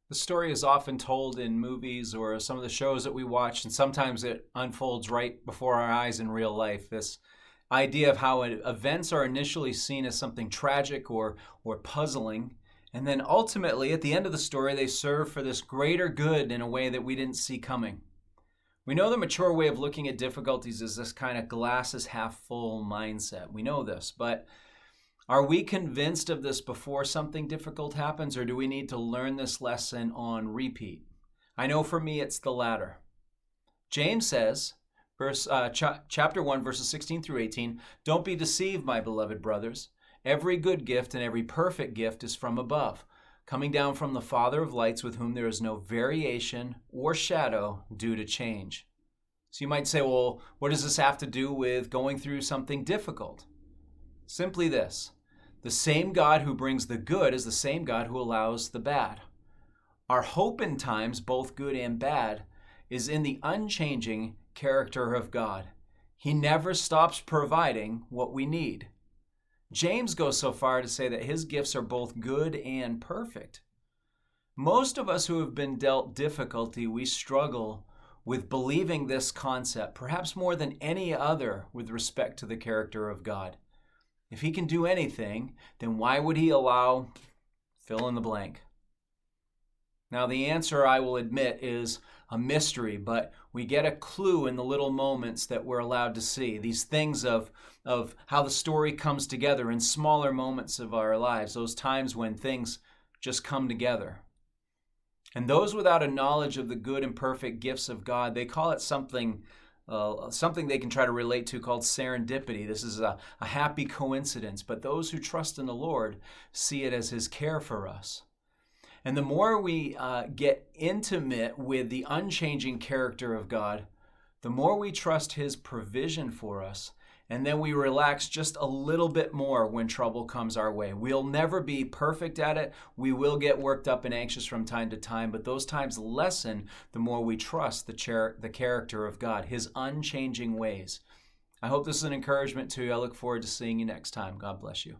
The story is often told in movies or some of the shows that we watch, and sometimes it unfolds right before our eyes in real life. This idea of how events are initially seen as something tragic or puzzling, and then ultimately at the end of the story, they serve for this greater good in a way that we didn't see coming. We know the mature way of looking at difficulties is this kind of glass is half full mindset. We know this, but are we convinced of this before something difficult happens, or do we need to learn this lesson on repeat? I know for me it's the latter. James says, chapter 1, verses 16 through 18, "Don't be deceived, my beloved brothers. Every good gift and every perfect gift is from above, coming down from the Father of lights, with whom there is no variation or shadow due to change." So you might say, well, what does this have to do with going through something difficult? Simply this: the same God who brings the good is the same God who allows the bad. Our hope in times, both good and bad, is in the unchanging character of God. He never stops providing what we need. James goes so far to say that his gifts are both good and perfect. Most of us who have been dealt difficulty, we struggle with believing this concept, perhaps more than any other with respect to the character of God. If he can do anything, then why would he allow fill in the blank? Now, the answer, I will admit, is a mystery, but we get a clue in the little moments that we're allowed to see. These things of how the story comes together in smaller moments of our lives, those times when things just come together. And those without a knowledge of the good and perfect gifts of God, they call it something they can try to relate to called serendipity. This is a happy coincidence, but those who trust in the Lord see it as his care for us. And the more we get intimate with the unchanging character of God, the more we trust his provision for us, and then we relax just a little bit more when trouble comes our way. We'll never be perfect at it. We will get worked up and anxious from time to time, but those times lessen the more we trust the character of God, his unchanging ways. I hope this is an encouragement to you. I look forward to seeing you next time. God bless you.